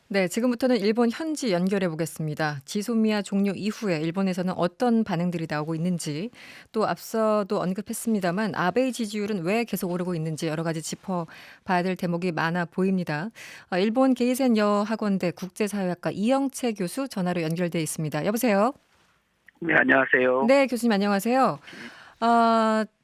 네, 지금부터는 일본 현지 연결해 보겠습니다. 지소미아 종료 이후에 일본에서는 어떤 반응들이 나오고 있는지, 또 앞서도 언급했습니다만 아베이 지지율은 왜 계속 오르고 있는지 여러 가지 짚어봐야 될 대목이 많아 보입니다. 일본 게이센 여학원대 국제사회학과 이영채 교수 전화로 연결돼 있습니다. 여보세요? 네, 안녕하세요. 네, 교수님 안녕하세요.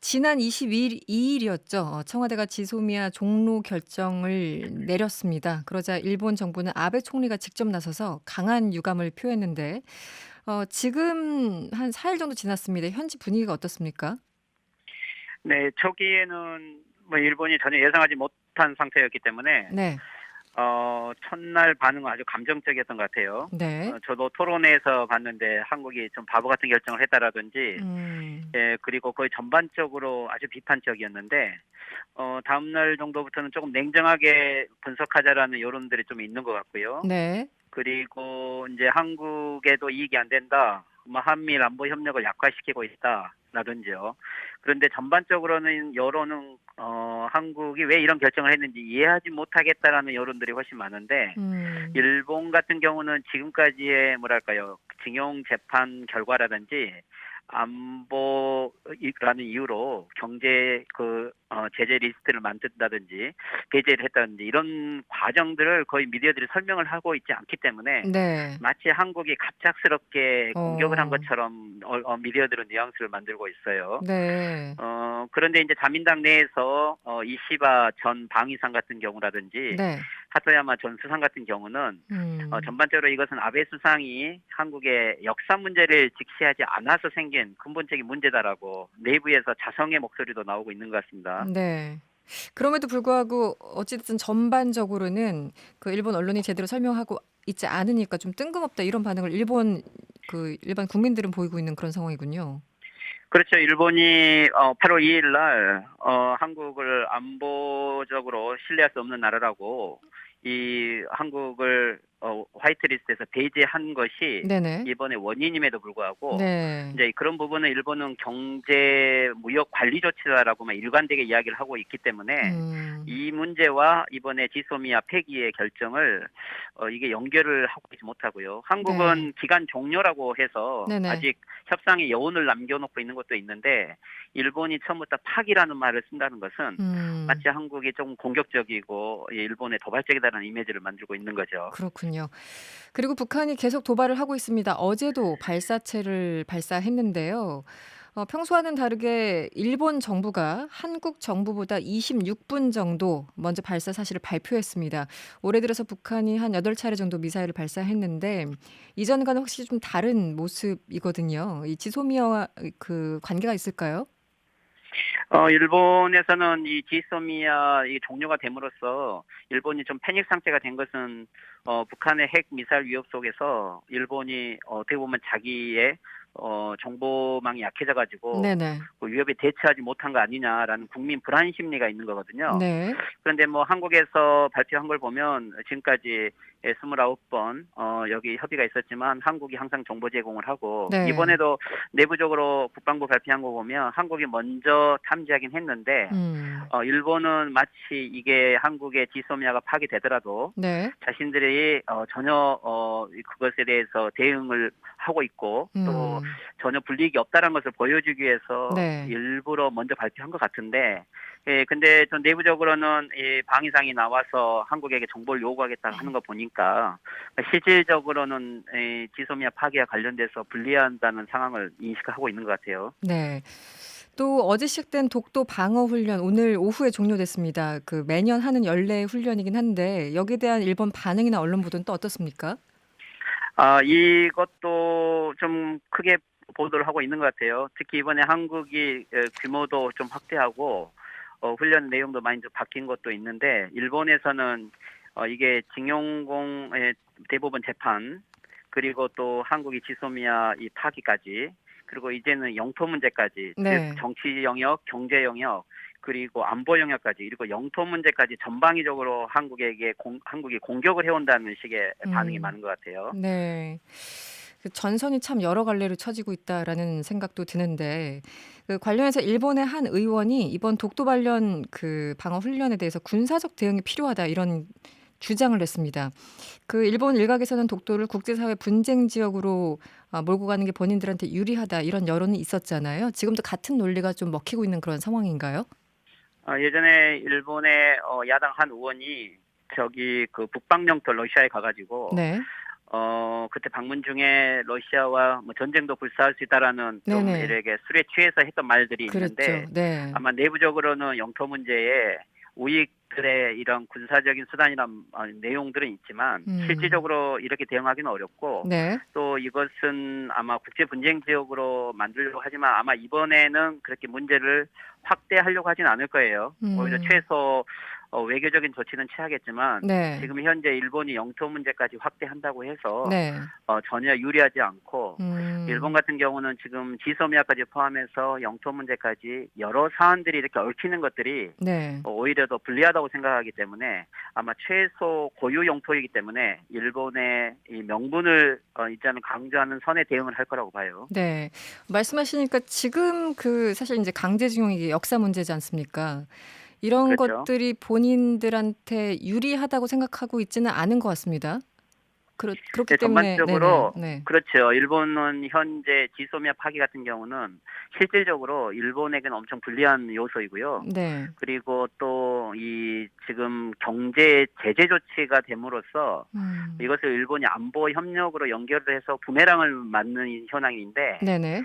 지난 22일이었죠. 청와대가 지소미아 종로 결정을 내렸습니다. 그러자 일본 정부는 아베 총리가 직접 나서서 강한 유감을 표했는데, 지금 한 4일 정도 지났습니다. 현지 분위기가 어떻습니까? 네, 초기에는 뭐 일본이 전혀 예상하지 못한 상태였기 때문에 네, 첫날 반응은 아주 감정적이었던 것 같아요. 네, 저도 토론회에서 봤는데 한국이 좀 바보 같은 결정을 했다라든지, 음, 그리고 거의 전반적으로 아주 비판적이었는데, 다음날 정도부터는 조금 냉정하게 분석하자라는 여론들이 좀 있는 것 같고요. 네, 그리고 이제 한국에도 이익이 안 된다. 뭐 한미일 안보 협력을 약화시키고 있다라든지요. 그런데 전반적으로는 여론은 한국이 왜 이런 결정을 했는지 이해하지 못하겠다라는 여론들이 훨씬 많은데 음, 일본 같은 경우는 지금까지의 뭐랄까요 징용 재판 결과라든지 안보라는 이유로 경제 제재 리스트를 만든다든지 배제를 했다든지 이런 과정들을 거의 미디어들이 설명을 하고 있지 않기 때문에 네, 마치 한국이 갑작스럽게 공격을 한 어, 것처럼 미디어들은 뉘앙스를 만들고 있어요. 네, 그런데 이제 자민당 내에서 이시바 전 방위상 같은 경우라든지 네, 하토야마 전 수상 같은 경우는 음. 전반적으로 이것은 아베 수상이 한국의 역사 문제를 직시하지 않아서 생긴 근본적인 문제다라고 내부에서 자성의 목소리도 나오고 있는 것 같습니다. 네. 그럼에도 불구하고 어쨌든 전반적으로는 그 일본 언론이 제대로 설명하고 있지 않으니까 좀 뜬금없다 이런 반응을 일반 국민들은 보이고 있는 그런 상황이군요. 그렇죠. 일본이 8월 2일 날 한국을 안보적으로 신뢰할 수 없는 나라라고 이 한국을 화이트리스트에서 배제한 것이 네네. 이번의 원인임에도 불구하고 네. 이제 그런 부분은 일본은 경제 무역 관리 조치다라고만 일관되게 이야기를 하고 있기 때문에 음. 이 문제와 이번에 지소미아 폐기의 결정을 이게 연결을 하고 있지 못하고요. 네. 한국은 기간 종료라고 해서 네네. 아직 협상의 여운을 남겨놓고 있는 것도 있는데 일본이 처음부터 파기라는 말을 쓴다는 것은 음. 마치 한국이 좀 공격적이고 일본의 도발적이다라는 이미지를 만들고 있는 거죠. 그렇군요. 그리고 북한이 계속 도발을 하고 있습니다. 어제도 발사체를 발사했는데요. 평소와는 다르게 일본 정부가 한국 정부보다 26분 정도 먼저 발사 사실을 발표했습니다. 올해 들어서 북한이 한 8차례 정도 미사일을 발사했는데 이전과는 확실히 좀 다른 모습이거든요. 이 지소미아와 그 관계가 있을까요? 일본에서는 이 지소미아 이 종료가 됨으로써 일본이 좀 패닉 상태가 된 것은 북한의 핵 미사일 위협 속에서 일본이 어떻게 보면 자기의 정보망이 약해져가지고 네네. 그 위협에 대처하지 못한 거 아니냐라는 국민 불안 심리가 있는 거거든요. 네. 그런데 뭐 한국에서 발표한 걸 보면 지금까지 29번 여기 협의가 있었지만 한국이 항상 정보 제공을 하고 네. 이번에도 내부적으로 국방부 발표한 거 보면 한국이 먼저 탐지하긴 했는데 음. 일본은 마치 이게 한국의 지소미아가 파기되더라도 네. 자신들이 전혀 그것에 대해서 대응을 하고 있고 또 음. 전혀 불이익이 없다는 것을 보여주기 위해서 네. 일부러 먼저 발표한 것 같은데 근데 전 내부적으로는 이 방위상이 나와서 한국에게 정보를 요구하겠다 하는 거 보니까 실질적으로는 이 지소미아 파기와 관련돼서 불리한다는 상황을 인식하고 있는 것 같아요. 네. 또 어제 시작된 독도 방어 훈련 오늘 오후에 종료됐습니다. 그 매년 하는 연례 훈련이긴 한데 여기에 대한 일본 반응이나 언론 보도는 또 어떻습니까? 이것도 좀 크게 보도를 하고 있는 것 같아요. 특히 이번에 한국이 규모도 좀 확대하고 훈련 내용도 많이 좀 바뀐 것도 있는데 일본에서는 이게 징용공의 대법원 재판 그리고 또 한국이 지소미아 이 파기까지 그리고 이제는 영토 문제까지 즉 네. 정치 영역, 경제 영역 그리고 안보 영역까지 그리고 영토 문제까지 전방위적으로 한국이 공격을 해온다는 식의 반응이 음. 많은 것 같아요. 네. 그 전선이 참 여러 갈래로 쳐지고 있다라는 생각도 드는데 그 관련해서 일본의 한 의원이 이번 독도 관련 그 방어 훈련에 대해서 군사적 대응이 필요하다 이런 주장을 했습니다. 그 일본 일각에서는 독도를 국제사회 분쟁 지역으로 몰고 가는 게 본인들한테 유리하다 이런 여론이 있었잖아요. 지금도 같은 논리가 좀 먹히고 있는 그런 상황인가요? 예전에 일본의 야당 한 의원이 저기 그 북방 영토 러시아에 가가지고 네. 그때 방문 중에 러시아와 뭐 전쟁도 불사할 수 있다라는 좀 네네. 이렇게 술에 취해서 했던 말들이 그랬죠. 있는데 네. 아마 내부적으로는 영토 문제에 우익들의 이런 군사적인 수단이란 내용들은 있지만 음. 실질적으로 이렇게 대응하기는 어렵고 네. 또 이것은 아마 국제 분쟁 지역으로 만들려고 하지만 아마 이번에는 그렇게 문제를 확대하려고 하진 않을 거예요. 오히려 음. 최소 외교적인 조치는 취하겠지만 네. 지금 현재 일본이 영토 문제까지 확대한다고 해서 네. 전혀 유리하지 않고 일본 음. 같은 경우는 지금 지소미아까지 포함해서 영토 문제까지 여러 사안들이 이렇게 얽히는 것들이 네. 오히려 더 불리하다고 생각하기 때문에 아마 최소 고유 영토이기 때문에 일본의 이 명분을 일단은 강조하는 선에 대응을 할 거라고 봐요. 네. 말씀하시니까 지금 그 사실 이제 강제징용 이게 역사 문제지 않습니까? 이런 그렇죠. 것들이 본인들한테 유리하다고 생각하고 있지는 않은 것 같습니다. 그렇기 네, 때문에 네네. 전반적으로 네. 그렇죠. 일본은 현재 지소미아 파기 같은 경우는 실질적으로 일본에게는 엄청 불리한 요소이고요. 네. 그리고 또 이 지금 경제 제재 조치가 됨으로써 음. 이것을 일본이 안보 협력으로 연결을 해서 부메랑을 맞는 현황인데 네네.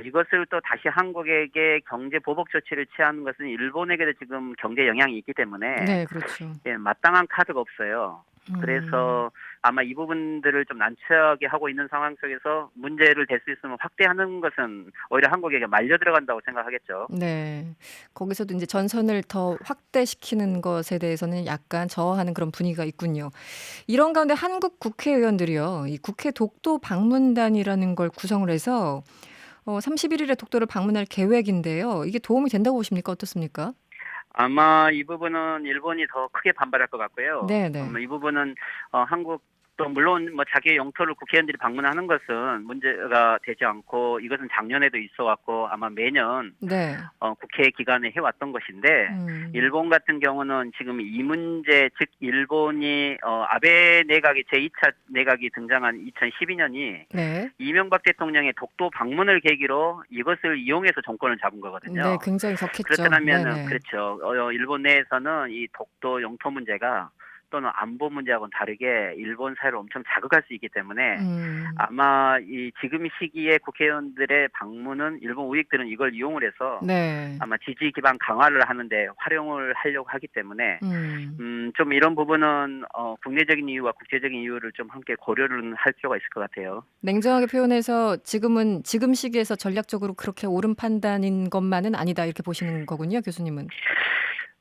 이것을 또 다시 한국에게 경제 보복 조치를 취하는 것은 일본에게도 지금 경제 영향이 있기 때문에 네, 그렇죠. 예, 마땅한 카드가 없어요. 음. 그래서 아마 이 부분들을 좀 난처하게 하고 있는 상황 속에서 문제를 될 수 있으면 확대하는 것은 오히려 한국에게 말려 들어간다고 생각하겠죠. 네. 거기서도 이제 전선을 더 확대시키는 것에 대해서는 약간 저하하는 그런 분위기가 있군요. 이런 가운데 한국 국회의원들이요. 이 국회 독도 방문단이라는 걸 구성을 해서 31일에 독도를 방문할 계획인데요. 이게 도움이 된다고 보십니까? 어떻습니까? 아마 이 부분은 일본이 더 크게 반발할 것 같고요. 네네. 이 부분은 한국도 물론 뭐 자기의 영토를 국회의원들이 방문하는 것은 문제가 되지 않고 이것은 작년에도 있어 왔고 아마 매년 네. 국회 기간에 해왔던 것인데 음. 일본 같은 경우는 지금 이 문제 즉 일본이 아베 내각이 제2차 내각이 등장한 2012년이 네. 이명박 대통령의 독도 방문을 계기로 이것을 이용해서 정권을 잡은 네, 거거든요. 굉장히 격했죠. 그렇다면은 네네. 그렇죠. 일본 내에서는 이 독도 영토 문제가 또는 안보 문제하고는 다르게 일본 사회를 엄청 자극할 수 있기 때문에 음. 아마 이 지금 시기에 국회의원들의 방문은 일본 우익들은 이걸 이용을 해서 네. 아마 지지 기반 강화를 하는데 활용을 하려고 하기 때문에 음. 좀 이런 부분은 국내적인 이유와 국제적인 이유를 좀 함께 고려를 할 필요가 있을 것 같아요. 냉정하게 표현해서 지금은 지금 시기에서 전략적으로 그렇게 옳은 판단인 것만은 아니다 이렇게 보시는 거군요, 교수님은.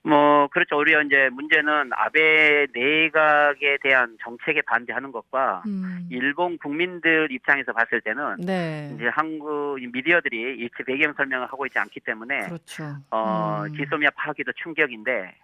뭐 그렇죠. 오히려 이제 문제는 아베 내각에 대한 정책에 반대하는 것과 음. 일본 국민들 입장에서 봤을 때는 네. 이제 한국 미디어들이 일체 배경 설명을 하고 있지 않기 때문에 그렇죠. 지소미아 파기도 충격인데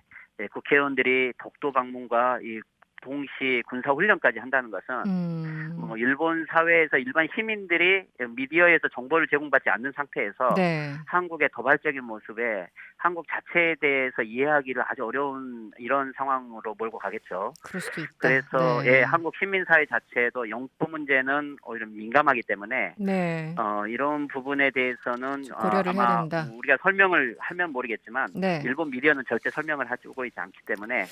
국회의원들이 독도 방문과 이 동시 군사 훈련까지 한다는 것은 음. 일본 사회에서 일반 시민들이 미디어에서 정보를 제공받지 않는 상태에서 네. 한국의 도발적인 모습에 한국 자체에 대해서 이해하기를 아주 어려운 이런 상황으로 몰고 가겠죠. 그럴 수도 있다. 그래서 네. 한국 시민사회 자체도 영토 문제는 오히려 민감하기 때문에 네. 이런 부분에 대해서는 고려를 해야 아마 된다. 우리가 설명을 하면 모르겠지만 네. 일본 미디어는 절대 설명을 해주고 있지 않기 때문에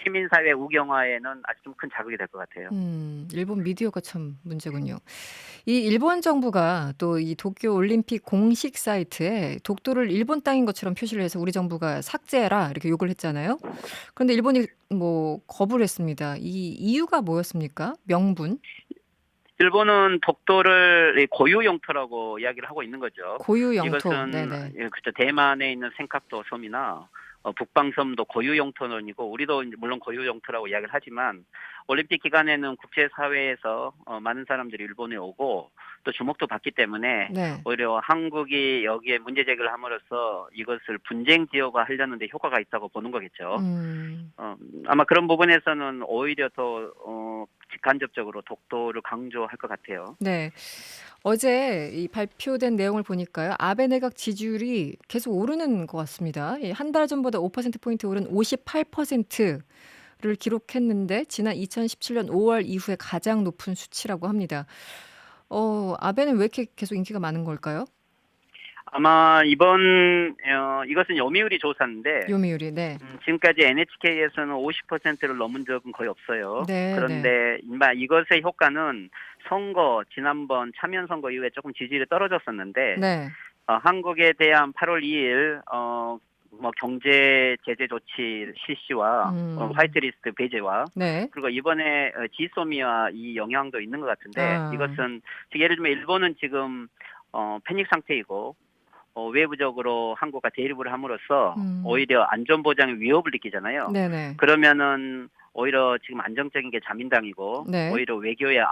시민사회 우경화에는 아주 좀 큰 자극이 될 것 같아요. 일본 미디어가 참 문제군요. 이 일본 정부가 또 이 도쿄 올림픽 공식 사이트에 독도를 일본 땅인 것처럼 표시를 해서 우리 정부가 삭제해라 이렇게 요구를 했잖아요. 그런데 일본이 뭐 거부를 했습니다. 이 이유가 뭐였습니까? 명분? 일본은 독도를 이 고유 영토라고 이야기를 하고 있는 거죠. 고유 영토. 이것은 네네. 그렇죠. 대만에 있는 센카쿠 섬이나 북방섬도 고유 영토론이고 우리도 이제 물론 고유 영토라고 이야기를 하지만 올림픽 기간에는 국제사회에서 많은 사람들이 일본에 오고 또 주목도 받기 때문에 네. 오히려 한국이 여기에 문제 제기를 함으로써 이것을 분쟁 지역화 하려는 데 효과가 있다고 보는 거겠죠. 음. 아마 그런 부분에서는 오히려 더 직간접적으로 독도를 강조할 것 같아요. 네. 어제 이 발표된 내용을 보니까요. 아베 내각 지지율이 계속 오르는 것 같습니다. 한 달 전보다 5%포인트 오른 58%로 기록했는데 지난 2017년 5월 이후에 가장 높은 수치라고 합니다. 아베는 왜 이렇게 계속 인기가 많은 걸까요? 아마 이것은 요미우리 조사인데 요미우리, 네. 지금까지 NHK에서는 50%를 넘은 적은 거의 없어요. 네, 네. 그런데 이것의 효과는 지난번 참여 선거 이후에 조금 지지율이 떨어졌었는데 네. 한국에 대한 8월 2일 경제 제재 조치 실시와 화이트리스트 배제와 네. 그리고 이번에 지소미아 이 영향도 있는 것 같은데 이것은 예를 들면 일본은 지금 패닉 상태이고 외부적으로 한국과 대립을 함으로써 오히려 안전보장의 위협을 느끼잖아요. 네네. 그러면은 오히려 지금 안정적인 게 자민당이고 네. 오히려 외교의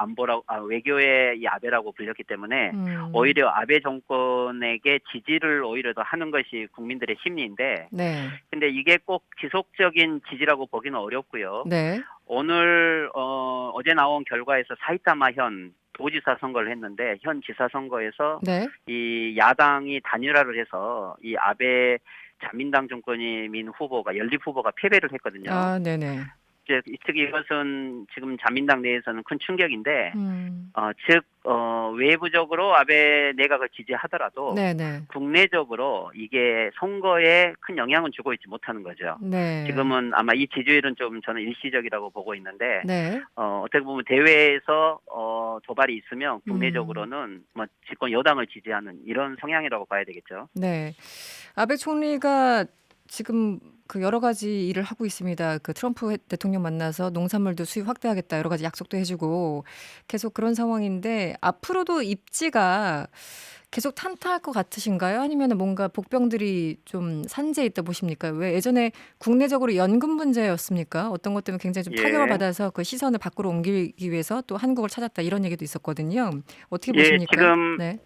이 아베라고 불렸기 때문에 오히려 아베 정권에게 지지를 오히려 더 하는 것이 국민들의 심리인데 네. 근데 이게 꼭 지속적인 지지라고 보기는 어렵고요. 네. 오늘 어제 나온 결과에서 사이타마 현 도지사 선거를 했는데 현 지사 선거에서 네. 이 야당이 단일화를 해서 이 아베 자민당 정권이 민 후보가 연립 후보가 패배를 했거든요. 아, 네네. 즉 이것은 지금 자민당 내에서는 큰 충격인데 즉 외부적으로 아베 내각을 지지하더라도 네네. 국내적으로 이게 선거에 큰 영향은 주고 있지 못하는 거죠. 네. 지금은 아마 이 지지율은 좀 저는 일시적이라고 보고 있는데 네. 어떻게 보면 대회에서 도발이 있으면 국내적으로는 집권 여당을 지지하는 이런 성향이라고 봐야 되겠죠. 네. 아베 총리가 지금 그 여러 가지 일을 하고 있습니다. 그 트럼프 대통령 만나서 농산물도 수입 확대하겠다 여러 가지 약속도 해주고 계속 그런 상황인데 앞으로도 입지가 계속 탄탄할 것 같으신가요? 아니면 뭔가 복병들이 좀 산재해 있다 보십니까? 왜 예전에 국내적으로 연금 문제였습니까? 어떤 것 때문에 굉장히 좀 타격을 받아서 그 시선을 밖으로 옮기기 위해서 또 한국을 찾았다 이런 얘기도 있었거든요. 어떻게 보십니까? 지금 네.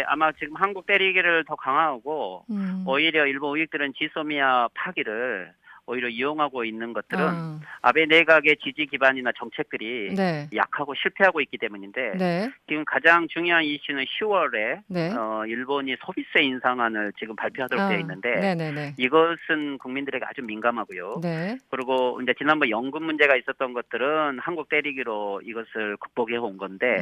아마 지금 한국 때리기를 더 강화하고 오히려 일본 우익들은 지소미아 파기를 오히려 이용하고 있는 것들은 아베 내각의 지지 기반이나 정책들이 네. 약하고 실패하고 있기 때문인데 네. 지금 가장 중요한 이슈는 10월에 네. 일본이 소비세 인상안을 지금 발표하도록 되어 있는데 네네네. 이것은 국민들에게 아주 민감하고요. 네. 그리고 이제 지난번 연금 문제가 있었던 것들은 한국 때리기로 이것을 극복해 온 건데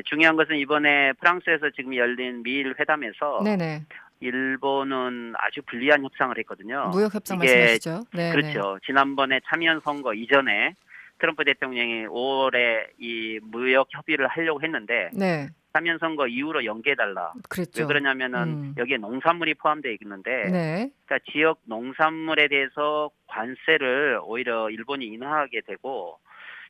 중요한 것은 이번에 프랑스에서 지금 열린 미일 회담에서 네네. 일본은 아주 불리한 협상을 했거든요. 무역 협상 말씀하시죠? 네. 그렇죠. 지난번에 참여연 선거 이전에 트럼프 대통령이 5월에 이 무역 협의를 하려고 했는데 네. 참여연 선거 이후로 연기해달라. 그랬죠. 왜 그러냐면은 여기에 농산물이 포함되어 있는데 네. 그러니까 지역 농산물에 대해서 관세를 오히려 일본이 인하하게 되고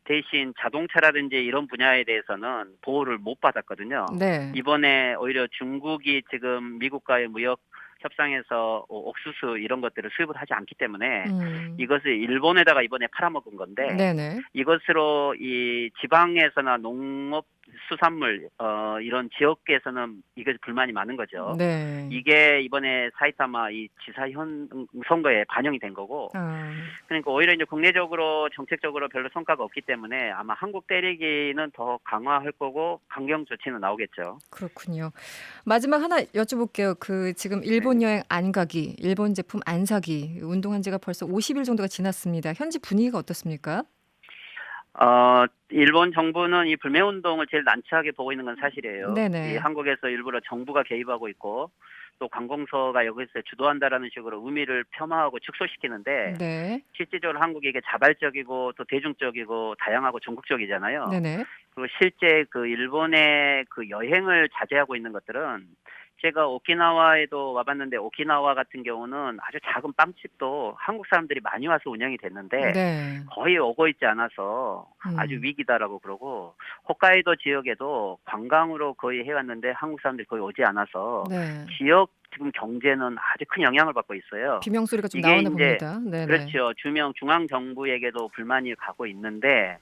대신 자동차라든지 이런 분야에 대해서는 보호를 못 받았거든요. 네. 이번에 오히려 중국이 지금 미국과의 무역 협상에서 옥수수 이런 것들을 수입을 하지 않기 때문에 이것을 일본에다가 이번에 팔아먹은 건데 네네. 이것으로 이 지방에서나 농업 수산물 이런 지역에서는 이게 불만이 많은 거죠. 네. 이게 이번에 사이타마 이 지사 선거에 반영이 된 거고 그러니까 오히려 이제 국내적으로 정책적으로 별로 성과가 없기 때문에 아마 한국 때리기는 더 강화할 거고 강경 조치는 나오겠죠. 그렇군요. 마지막 하나 여쭤볼게요. 그 지금 일본 여행 안 가기, 일본 제품 안 사기 운동한 지가 벌써 50일 정도가 지났습니다. 현지 분위기가 어떻습니까? 일본 정부는 이 불매운동을 제일 난처하게 보고 있는 건 사실이에요. 네네. 이 한국에서 일부러 정부가 개입하고 있고 또 관공서가 여기서 주도한다라는 식으로 의미를 폄하하고 축소시키는데 네. 실질적으로 한국이 이게 자발적이고 또 대중적이고 다양하고 전국적이잖아요. 네네. 그리고 실제 그 일본의 그 여행을 자제하고 있는 것들은 제가 오키나와에도 와봤는데 오키나와 같은 경우는 아주 작은 빵집도 한국 사람들이 많이 와서 운영이 됐는데 네. 거의 오고 있지 않아서 아주 위기다라고 그러고 홋카이도 지역에도 관광으로 거의 해왔는데 한국 사람들이 거의 오지 않아서 네. 지역 지금 경제는 아주 큰 영향을 받고 있어요. 비명 소리가 좀 이게 나오나 이제 봅니다. 네네. 그렇죠. 중앙 정부에게도 불만이 가고 있는데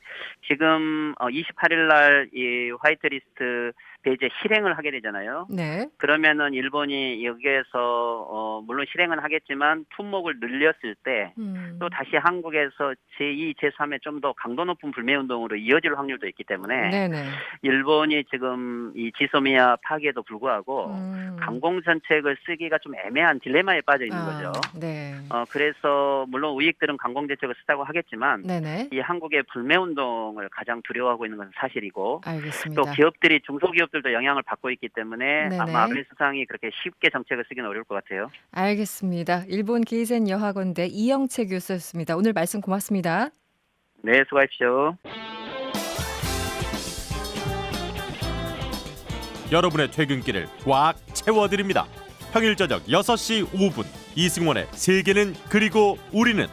지금 28일 날 이 화이트리스트 배제 실행을 하게 되잖아요. 네. 그러면은 일본이 여기에서 물론 실행은 하겠지만 품목을 늘렸을 때 또 다시 한국에서 제2, 제3의 좀 더 강도 높은 불매 운동으로 이어질 확률도 있기 때문에 네네. 일본이 지금 이 지소미아 파기에도 불구하고 강공 정책을 정책을 쓰기가 좀 애매한 딜레마에 빠져 있는 거죠. 네. 그래서 물론 우익들은 강공대책을 쓰자고 하겠지만 네네. 이 한국의 불매운동을 가장 두려워하고 있는 것은 사실이고 또 알겠습니다. 기업들이 중소기업들도 영향을 받고 있기 때문에 네네. 아마 아베 수상이 그렇게 쉽게 정책을 쓰기는 어려울 것 같아요. 알겠습니다. 일본 게이센 여학원대 이영채 교수였습니다. 오늘 말씀 고맙습니다. 네, 수고하십시오. 여러분의 퇴근길을 꽉 채워드립니다. 평일 저녁 6시 5분 이승원의 세계는 그리고 우리는